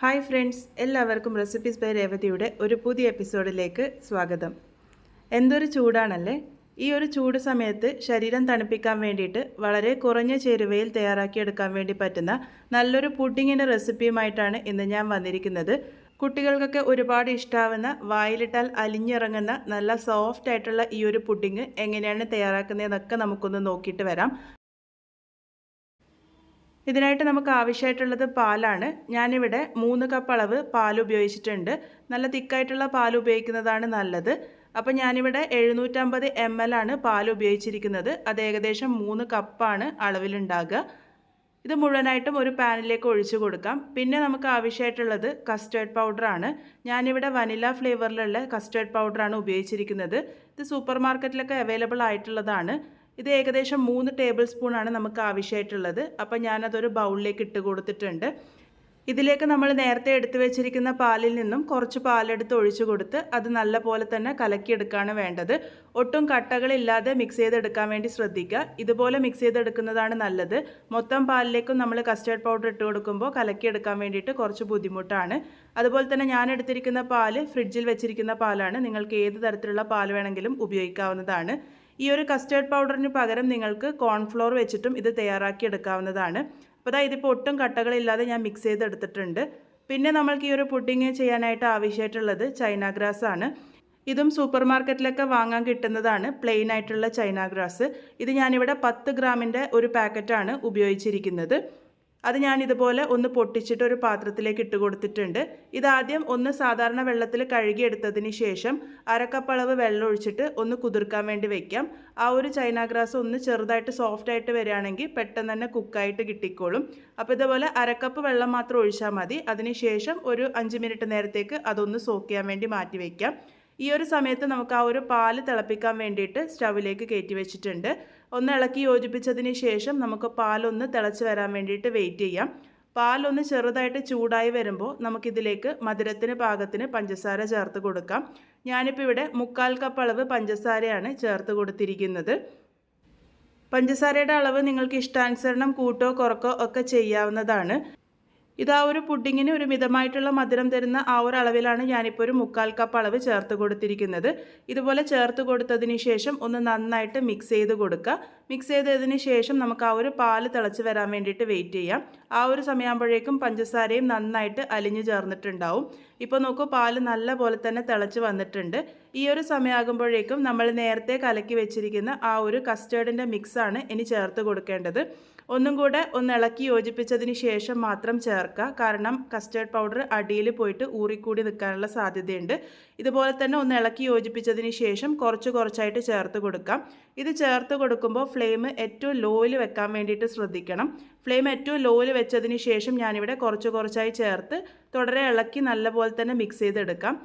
Hi friends, എല്ലാവർക്കും recipes by രേവതിയുടെ ഒരു പുതിയ എപ്പിസോഡിലേക്ക് സ്വാഗതം. എന്തൊരു ചൂടാണല്ലേ! ഈ ഒരു ചൂട് സമയത്ത് ശരീരം തണുപ്പിക്കാൻ വേണ്ടിയിട്ട് വളരെ കുറഞ്ഞ ചേരുവയിൽ തയ്യാറാക്കിയെടുക്കാൻ വേണ്ടി പറ്റുന്ന നല്ലൊരു പുഡിങ്ങിൻ്റെ റെസിപ്പിയുമായിട്ടാണ് ഇന്ന് ഞാൻ വന്നിരിക്കുന്നത്. കുട്ടികൾക്കൊക്കെ ഒരുപാട് ഇഷ്ടമാവുന്ന, വായിലിട്ടാൽ അലിഞ്ഞിറങ്ങുന്ന നല്ല സോഫ്റ്റ് ആയിട്ടുള്ള ഈ ഒരു പുഡിങ് എങ്ങനെയാണ് തയ്യാറാക്കുന്നതെന്നൊക്കെ നമുക്കൊന്ന് നോക്കിയിട്ട് വരാം. ഇതിനായിട്ട് നമുക്ക് ആവശ്യമായിട്ടുള്ളത് പാലാണ്. ഞാനിവിടെ 3 കപ്പ് അളവ് പാൽ ഉപയോഗിച്ചിട്ടുണ്ട്. നല്ല തിക്കായിട്ടുള്ള പാൽ ഉപയോഗിക്കുന്നതാണ് നല്ലത്. അപ്പോൾ ഞാനിവിടെ 750 ml ആണ് പാൽ ഉപയോഗിച്ചിരിക്കുന്നത്. അത് ഏകദേശം 3 കപ്പാണ് അളവിലുണ്ടാകുക. ഇത് മുഴുവനായിട്ടും ഒരു പാനിലേക്ക് ഒഴിച്ചു കൊടുക്കാം. പിന്നെ നമുക്ക് ആവശ്യമായിട്ടുള്ളത് കസ്റ്റേർഡ് പൗഡറാണ്. ഞാനിവിടെ വനില ഫ്ലേവറിലുള്ള കസ്റ്റേർഡ് പൗഡറാണ് ഉപയോഗിച്ചിരിക്കുന്നത്. ഇത് സൂപ്പർ മാർക്കറ്റിലൊക്കെ അവൈലബിൾ ആയിട്ടുള്ളതാണ്. ഇത് ഏകദേശം 3 ടേബിൾ സ്പൂണാണ് നമുക്ക് ആവശ്യമായിട്ടുള്ളത്. അപ്പോൾ ഞാനതൊരു ബൗളിലേക്ക് ഇട്ട് കൊടുത്തിട്ടുണ്ട്. ഇതിലേക്ക് നമ്മൾ നേരത്തെ എടുത്തു വെച്ചിരിക്കുന്ന പാലിൽ നിന്നും കുറച്ച് പാലെടുത്ത് ഒഴിച്ചു കൊടുത്ത് അത് നല്ല പോലെ തന്നെ കലക്കിയെടുക്കുകയാണ് വേണ്ടത്. ഒട്ടും കട്ടകളില്ലാതെ മിക്സ് ചെയ്തെടുക്കാൻ വേണ്ടി ശ്രദ്ധിക്കുക. ഇതുപോലെ മിക്സ് ചെയ്തെടുക്കുന്നതാണ് നല്ലത്. മൊത്തം പാലിലേക്കും നമ്മൾ കസ്റ്റേർഡ് പൗഡർ ഇട്ട് കൊടുക്കുമ്പോൾ കലക്കിയെടുക്കാൻ വേണ്ടിയിട്ട് കുറച്ച് ബുദ്ധിമുട്ടാണ്. അതുപോലെ തന്നെ ഞാൻ എടുത്തിരിക്കുന്ന പാല് ഫ്രിഡ്ജിൽ വെച്ചിരിക്കുന്ന പാലാണ്. നിങ്ങൾക്ക് ഏത് തരത്തിലുള്ള പാൽ വേണമെങ്കിലും ഉപയോഗിക്കാവുന്നതാണ്. ഈ ഒരു കസ്റ്റേർഡ് പൗഡറിന് പകരം നിങ്ങൾക്ക് കോൺഫ്ലോർ വെച്ചിട്ടും ഇത് തയ്യാറാക്കി എടുക്കാവുന്നതാണ്. അപ്പോൾ ഇതിപ്പോൾ ഒട്ടും കട്ടകളില്ലാതെ ഞാൻ മിക്സ് ചെയ്തെടുത്തിട്ടുണ്ട്. പിന്നെ നമ്മൾക്ക് ഈ ഒരു പുഡിങ് ചെയ്യാനായിട്ട് ആവശ്യമായിട്ടുള്ളത് ചൈന ഗ്രാസ് ആണ്. ഇതും സൂപ്പർ മാർക്കറ്റിലൊക്കെ വാങ്ങാൻ കിട്ടുന്നതാണ്, പ്ലെയിൻ ആയിട്ടുള്ള ചൈന ഗ്രാസ്. ഇത് ഞാനിവിടെ 10 ഗ്രാമിൻ്റെ ഒരു പാക്കറ്റാണ് ഉപയോഗിച്ചിരിക്കുന്നത്. അത് ഞാനിതുപോലെ ഒന്ന് പൊട്ടിച്ചിട്ട് ഒരു പാത്രത്തിലേക്ക് ഇട്ട് കൊടുത്തിട്ടുണ്ട്. ഇതാദ്യം ഒന്ന് സാധാരണ വെള്ളത്തിൽ കഴുകിയെടുത്തതിന് ശേഷം 1/2 കപ്പ് അളവ് വെള്ളം ഒഴിച്ചിട്ട് ഒന്ന് കുതിർക്കാൻ വേണ്ടി വെക്കാം. ആ ഒരു ചൈന ഗ്രാസ് ഒന്ന് ചെറുതായിട്ട് സോഫ്റ്റ് ആയിട്ട് വരികയാണെങ്കിൽ പെട്ടെന്ന് തന്നെ കുക്കായിട്ട് കിട്ടിക്കോളും. അപ്പോൾ ഇതുപോലെ 1/2 കപ്പ് വെള്ളം മാത്രം ഒഴിച്ചാൽ മതി. അതിനുശേഷം ഒരു 5 മിനിറ്റ് നേരത്തേക്ക് അതൊന്ന് സോക്ക് ചെയ്യാൻ വേണ്ടി മാറ്റി വയ്ക്കാം. ഈ ഒരു സമയത്ത് നമുക്ക് ആ ഒരു പാല് തിളപ്പിക്കാൻ വേണ്ടിയിട്ട് സ്റ്റൗവിലേക്ക് കയറ്റി വെച്ചിട്ടുണ്ട്. ഒന്ന് ഇളക്കി യോജിപ്പിച്ചതിന് ശേഷം നമുക്ക് പാലൊന്ന് തിളച്ച് വരാൻ വേണ്ടിയിട്ട് വെയിറ്റ് ചെയ്യാം. പാലൊന്ന് ചെറുതായിട്ട് ചൂടായി വരുമ്പോൾ നമുക്കിതിലേക്ക് മധുരത്തിന് പാകത്തിന് പഞ്ചസാര ചേർത്ത് കൊടുക്കാം. ഞാനിപ്പോൾ ഇവിടെ 1/4 കപ്പ് അളവ് പഞ്ചസാരയാണ് ചേർത്ത് കൊടുത്തിരിക്കുന്നത്. പഞ്ചസാരയുടെ അളവ് നിങ്ങൾക്ക് ഇഷ്ടാനുസരണം കൂട്ടോ കുറക്കോ ഒക്കെ ചെയ്യാവുന്നതാണ്. ഇത് ആ ഒരു പുഡിങ്ങിന് ഒരു മിതമായിട്ടുള്ള മധുരം തരുന്ന ആ ഒരു അളവിലാണ് ഞാനിപ്പോൾ ഒരു 1/4 കപ്പ് അളവ് ചേർത്ത് കൊടുത്തിരിക്കുന്നത്. ഇതുപോലെ ചേർത്ത് കൊടുത്തതിന് ശേഷം ഒന്ന് നന്നായിട്ട് മിക്സ് ചെയ്ത് കൊടുക്കുക. മിക്സ് ചെയ്തതിന് ശേഷം നമുക്ക് ആ ഒരു പാല് തിളച്ച് വരാൻ വേണ്ടിയിട്ട് വെയിറ്റ് ചെയ്യാം. ആ ഒരു സമയമാകുമ്പോഴേക്കും പഞ്ചസാരയും നന്നായിട്ട് അലിഞ്ഞു ചേർന്നിട്ടുണ്ടാവും. ഇപ്പോൾ നോക്കൂ, പാല് നല്ല പോലെ തന്നെ തിളച്ച് വന്നിട്ടുണ്ട്. ഈ ഒരു സമയമാകുമ്പോഴേക്കും നമ്മൾ നേരത്തെ കലക്കി വെച്ചിരിക്കുന്ന ആ ഒരു കസ്റ്റേർഡിൻ്റെ മിക്സാണ് ഇനി ചേർത്ത് കൊടുക്കേണ്ടത്. ഒന്നും കൂടെ ഒന്ന് ഇളക്കി യോജിപ്പിച്ചതിന് ശേഷം മാത്രം ചേർക്കുക. കാരണം കസ്റ്റേർഡ് പൗഡർ അടിയിൽ പോയിട്ട് ഊറിക്കൂടി നിൽക്കാനുള്ള സാധ്യതയുണ്ട്. ഇതുപോലെ തന്നെ ഒന്ന് ഇളക്കി യോജിപ്പിച്ചതിന് ശേഷം കുറച്ചായിട്ട് ചേർത്ത് കൊടുക്കാം. ഇത് ചേർത്ത് കൊടുക്കുമ്പോൾ ഫ്ലെയിം ഏറ്റവും ലോയിൽ വെക്കാൻ വേണ്ടിയിട്ട് ശ്രദ്ധിക്കണം. ഫ്ലെയിം ഏറ്റവും ലോയിൽ വെച്ചതിന് ശേഷം ഞാനിവിടെ കുറച്ചായി ചേർത്ത് തുടരെ ഇളക്കി നല്ലപോലെ തന്നെ മിക്സ് ചെയ്തെടുക്കാം.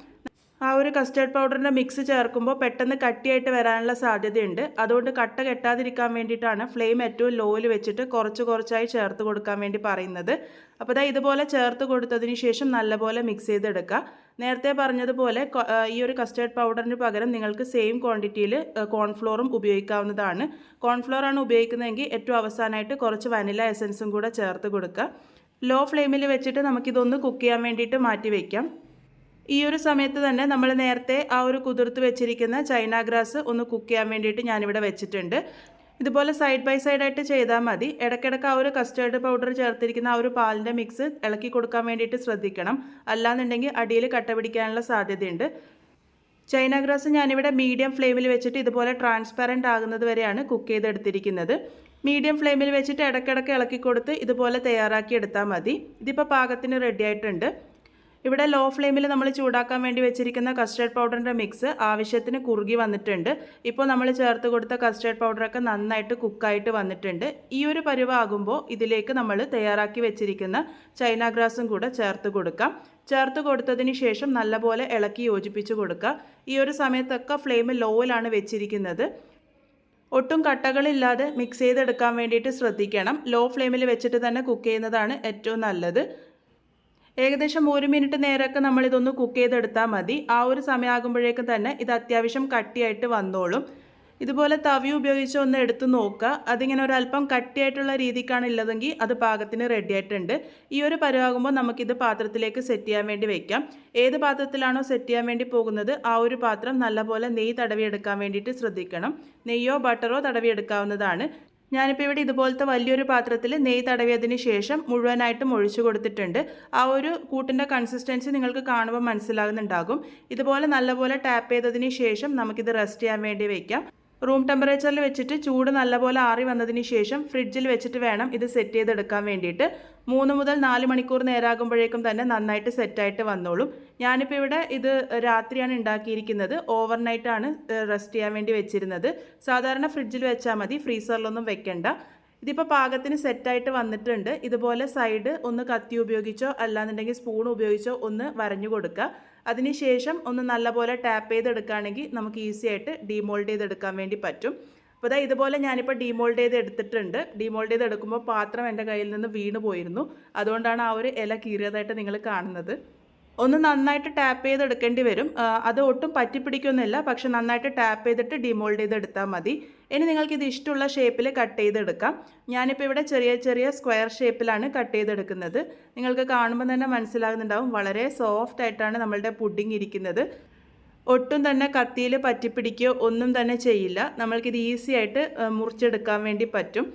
ആ ഒരു കസ്റ്റേർഡ് പൗഡറിൻ്റെ മിക്സ് ചേർക്കുമ്പോൾ പെട്ടെന്ന് കട്ടിയായിട്ട് വരാനുള്ള സാധ്യതയുണ്ട്. അതുകൊണ്ട് കട്ട കെട്ടാതിരിക്കാൻ വേണ്ടിയിട്ടാണ് ഫ്ലെയിം ഏറ്റവും ലോയിൽ വെച്ചിട്ട് കുറച്ചായി ചേർത്ത് കൊടുക്കാൻ വേണ്ടി പറയുന്നത്. അപ്പോൾ ഇതുപോലെ ചേർത്ത് കൊടുത്തതിന് ശേഷം നല്ലപോലെ മിക്സ് ചെയ്തെടുക്കുക. നേരത്തെ പറഞ്ഞതുപോലെ ഈ ഒരു കസ്റ്റേർഡ് പൗഡറിന് പകരം നിങ്ങൾക്ക് സെയിം ക്വാണ്ടിറ്റിയിൽ കോൺഫ്ലോറും ഉപയോഗിക്കാവുന്നതാണ്. കോൺഫ്ലോറാണ് ഉപയോഗിക്കുന്നതെങ്കിൽ ഏറ്റവും അവസാനമായിട്ട് കുറച്ച് വനില എസൻസും കൂടെ ചേർത്ത് കൊടുക്കുക. ലോ ഫ്ലെയിമിൽ വെച്ചിട്ട് നമുക്കിതൊന്ന് കുക്ക് ചെയ്യാൻ വേണ്ടിയിട്ട് മാറ്റി വയ്ക്കാം. ഈ ഒരു സമയത്ത് തന്നെ നമ്മൾ നേരത്തെ ആ ഒരു കുതിർത്ത് വെച്ചിരിക്കുന്ന ചൈന ഗ്രാസ് ഒന്ന് കുക്ക് ചെയ്യാൻ വേണ്ടിയിട്ട് ഞാനിവിടെ വെച്ചിട്ടുണ്ട്. ഇതുപോലെ സൈഡ് ബൈ സൈഡായിട്ട് ചെയ്താൽ മതി. ഇടയ്ക്കിടയ്ക്ക് ആ ഒരു കസ്റ്റേർഡ് പൗഡർ ചേർത്തിരിക്കുന്ന ആ ഒരു പാലിൻ്റെ മിക്സ് ഇളക്കി കൊടുക്കാൻ വേണ്ടിയിട്ട് ശ്രദ്ധിക്കണം. അല്ലാന്നുണ്ടെങ്കിൽ അടിയിൽ കട്ട പിടിക്കാനുള്ള സാധ്യതയുണ്ട്. ചൈന ഗ്രാസ് ഞാനിവിടെ മീഡിയം ഫ്ലെയിമിൽ വെച്ചിട്ട് ഇതുപോലെ ട്രാൻസ്പാരൻ്റ് ആകുന്നത് വരെയാണ് കുക്ക് ചെയ്തെടുത്തിരിക്കുന്നത്. മീഡിയം ഫ്ലെയിമിൽ വെച്ചിട്ട് ഇടയ്ക്കിടയ്ക്ക് ഇളക്കി കൊടുത്ത് ഇതുപോലെ തയ്യാറാക്കി എടുത്താൽ മതി. ഇതിപ്പോൾ പാകത്തിന് റെഡി ആയിട്ടുണ്ട്. ഇവിടെ ലോ ഫ്ലെയിമിൽ നമ്മൾ ചൂടാക്കാൻ വേണ്ടി വെച്ചിരിക്കുന്ന കസ്റ്റേർഡ് പൗഡറിൻ്റെ മിക്സ് ആവശ്യത്തിന് കുറുകി വന്നിട്ടുണ്ട്. ഇപ്പോൾ നമ്മൾ ചേർത്ത് കൊടുത്ത കസ്റ്റേർഡ് പൗഡറൊക്കെ നന്നായിട്ട് കുക്കായിട്ട് വന്നിട്ടുണ്ട്. ഈ ഒരു പരുവാകുമ്പോൾ ഇതിലേക്ക് നമ്മൾ തയ്യാറാക്കി വെച്ചിരിക്കുന്ന ചൈന ഗ്രാസും കൂടെ ചേർത്ത് കൊടുക്കാം. ചേർത്ത് കൊടുത്തതിന് ശേഷം നല്ലപോലെ ഇളക്കി യോജിപ്പിച്ച് കൊടുക്കുക. ഈ ഒരു സമയത്തൊക്കെ ഫ്ലെയിം ലോയിലാണ് വെച്ചിരിക്കുന്നത്. ഒട്ടും കട്ടകളില്ലാതെ മിക്സ് ചെയ്തെടുക്കാൻ വേണ്ടിയിട്ട് ശ്രദ്ധിക്കണം. ലോ ഫ്ലെയിമിൽ വെച്ചിട്ട് തന്നെ കുക്ക് ചെയ്യുന്നതാണ് ഏറ്റവും നല്ലത്. ഏകദേശം 1 മിനിറ്റ് നേരമൊക്കെ നമ്മളിതൊന്ന് കുക്ക് ചെയ്തെടുത്താൽ മതി. ആ ഒരു സമയമാകുമ്പോഴേക്കും തന്നെ ഇത് അത്യാവശ്യം കട്ടിയായിട്ട് വന്നോളും. ഇതുപോലെ തവി ഉപയോഗിച്ച് ഒന്ന് എടുത്ത് നോക്കുക. അതിങ്ങനെ ഒരല്പം കട്ടിയായിട്ടുള്ള രീതിക്കാണ് ഉള്ളതെങ്കിൽ അത് പാകത്തിന് റെഡി ആയിട്ടുണ്ട്. ഈ ഒരു പരുവാകുമ്പോൾ നമുക്കിത് പാത്രത്തിലേക്ക് സെറ്റ് ചെയ്യാൻ വേണ്ടി വെക്കാം. ഏത് പാത്രത്തിലാണോ സെറ്റ് ചെയ്യാൻ വേണ്ടി പോകുന്നത് ആ ഒരു പാത്രം നല്ലപോലെ നെയ്യ് തടവിയെടുക്കാൻ വേണ്ടിയിട്ട് ശ്രദ്ധിക്കണം. നെയ്യോ ബട്ടറോ തടവിയെടുക്കാവുന്നതാണ്. ഞാനിപ്പോൾ ഇവിടെ ഇതുപോലത്തെ വലിയൊരു പാത്രത്തിൽ നെയ്യ് തടവിയതിന് ശേഷം മുഴുവനായിട്ടും ഒഴിച്ചു കൊടുത്തിട്ടുണ്ട്. ആ ഒരു കൂട്ടിൻ്റെ കൺസിസ്റ്റൻസി നിങ്ങൾക്ക് കാണുമ്പോൾ മനസ്സിലാകുന്നുണ്ടാകും. ഇതുപോലെ നല്ലപോലെ ടാപ്പ് ചെയ്തതിന് ശേഷം നമുക്കിത് റെസ്റ്റ് ചെയ്യാൻ വേണ്ടി വയ്ക്കാം. റൂം ടെമ്പറേച്ചറിൽ വെച്ചിട്ട് ചൂട് നല്ലപോലെ ആറി വന്നതിന് ശേഷം ഫ്രിഡ്ജിൽ വെച്ചിട്ട് വേണം ഇത് സെറ്റ് ചെയ്തെടുക്കാൻ വേണ്ടിയിട്ട്. 3 മുതൽ 4 മണിക്കൂർ നേരമാകുമ്പോഴേക്കും തന്നെ നന്നായിട്ട് സെറ്റായിട്ട് വന്നോളും. ഞാനിപ്പോൾ ഇവിടെ ഇത് രാത്രിയാണ് ഉണ്ടാക്കിയിരിക്കുന്നത്. ഓവർനൈറ്റാണ് റെസ്റ്റ് ചെയ്യാൻ വേണ്ടി വെച്ചിരുന്നത്. സാധാരണ ഫ്രിഡ്ജിൽ വെച്ചാൽ മതി, ഫ്രീസറിലൊന്നും വെക്കണ്ട. ഇതിപ്പോൾ പാകത്തിന് സെറ്റായിട്ട് വന്നിട്ടുണ്ട്. ഇതുപോലെ സൈഡ് ഒന്ന് കത്തി ഉപയോഗിച്ചോ അല്ലാന്നുണ്ടെങ്കിൽ സ്പൂൺ ഉപയോഗിച്ചോ ഒന്ന് വരഞ്ഞു കൊടുക്കുക. അതിനുശേഷം ഒന്ന് നല്ലപോലെ ടാപ്പ് ചെയ്തെടുക്കുകയാണെങ്കിൽ നമുക്ക് ഈസി ആയിട്ട് ഡീമോൾഡ് ചെയ്തെടുക്കാൻ വേണ്ടി പറ്റും. അപ്പോൾ ഇതുപോലെ ഞാനിപ്പോൾ ഡീമോൾഡ് ചെയ്ത് എടുത്തിട്ടുണ്ട്. ഡീമോൾഡ് ചെയ്ത് എടുക്കുമ്പോൾ പാത്രം എൻ്റെ കയ്യിൽ നിന്ന് വീണ് പോയിരുന്നു. അതുകൊണ്ടാണ് ആ ഒരു ഇല കീറിയതായിട്ട് നിങ്ങൾ കാണുന്നത്. ഒന്ന് നന്നായിട്ട് ടാപ്പ് ചെയ്തെടുക്കേണ്ടി വരും. അത് ഒട്ടും പറ്റിപ്പിടിക്കൊന്നുമില്ല, പക്ഷെ നന്നായിട്ട് ടാപ്പ് ചെയ്തിട്ട് ഡിമോൾഡ് ചെയ്തെടുത്താൽ മതി. ഇനി നിങ്ങൾക്കിത് ഇഷ്ടമുള്ള ഷേപ്പിൽ കട്ട് ചെയ്തെടുക്കാം. ഞാനിപ്പോൾ ഇവിടെ ചെറിയ ചെറിയ സ്ക്വയർ ഷേപ്പിലാണ് കട്ട് ചെയ്തെടുക്കുന്നത്. നിങ്ങൾക്ക് കാണുമ്പോൾ തന്നെ മനസ്സിലാകുന്നുണ്ടാവും വളരെ സോഫ്റ്റ് ആയിട്ടാണ് നമ്മളുടെ പുഡിംഗ് ഇരിക്കുന്നത്. ഒട്ടും തന്നെ കത്തിയിൽ പറ്റിപ്പിടിക്കുകയോ ഒന്നും തന്നെ ചെയ്യില്ല. നമ്മൾക്കിത് ഈസി ആയിട്ട് മുറിച്ചെടുക്കാൻ വേണ്ടി പറ്റും.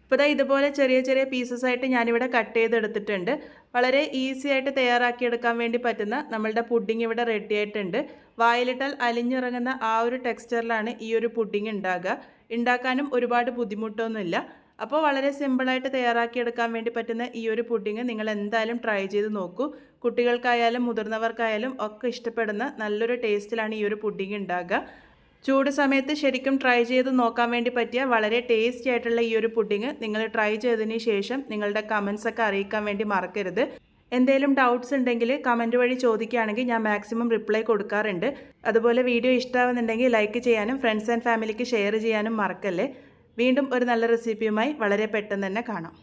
ഇപ്പോൾ ഇതുപോലെ ചെറിയ ചെറിയ പീസസ് ആയിട്ട് ഞാനിവിടെ കട്ട് ചെയ്തെടുത്തിട്ടുണ്ട്. വളരെ ഈസി ആയിട്ട് തയ്യാറാക്കിയെടുക്കാൻ വേണ്ടി പറ്റുന്ന നമ്മളുടെ പുഡിംഗ് ഇവിടെ റെഡി ആയിട്ടുണ്ട്. വായിലിട്ടാൽ അലിഞ്ഞിറങ്ങുന്ന ആ ഒരു ടെക്സ്ചറിലാണ് ഈ ഒരു പുഡിംഗ് ഉണ്ടാകുക. ഉണ്ടാക്കാനും ഒരുപാട് ബുദ്ധിമുട്ടൊന്നുമില്ല. അപ്പോൾ വളരെ സിമ്പിളായിട്ട് തയ്യാറാക്കിയെടുക്കാൻ വേണ്ടി പറ്റുന്ന ഈ ഒരു പുഡിംഗ് നിങ്ങൾ എന്തായാലും ട്രൈ ചെയ്ത് നോക്കൂ. കുട്ടികൾക്കായാലും മുതിർന്നവർക്കായാലും ഒക്കെ ഇഷ്ടപ്പെടുന്ന നല്ലൊരു ടേസ്റ്റിലാണ് ഈ ഒരു പുഡിംഗ് ഉണ്ടാകുക. ചൂട് സമയത്ത് ശരിക്കും ട്രൈ ചെയ്ത് നോക്കാൻ വേണ്ടി പറ്റിയ വളരെ ടേസ്റ്റി ആയിട്ടുള്ള ഈ ഒരു പുഡിംഗ് നിങ്ങൾ ട്രൈ ചെയ്തതിന് ശേഷം നിങ്ങളുടെ കമൻസ് ഒക്കെ അറിയിക്കാൻ വേണ്ടി മറക്കരുത്. എന്തെങ്കിലും ഡൗട്ട്സ് ഉണ്ടെങ്കിൽ കമൻറ്റ് വഴി ചോദിക്കുകയാണെങ്കിൽ ഞാൻ മാക്സിമം റിപ്ലൈ കൊടുക്കാറുണ്ട്. അതുപോലെ വീഡിയോ ഇഷ്ടമാവുന്നുണ്ടെങ്കിൽ ലൈക്ക് ചെയ്യാനും ഫ്രണ്ട്സ് ആൻഡ് ഫാമിലിക്ക് ഷെയർ ചെയ്യാനും മറക്കല്ലേ. വീണ്ടും ഒരു നല്ല റെസിപ്പിയുമായി വളരെ പെട്ടെന്ന് തന്നെ കാണാം.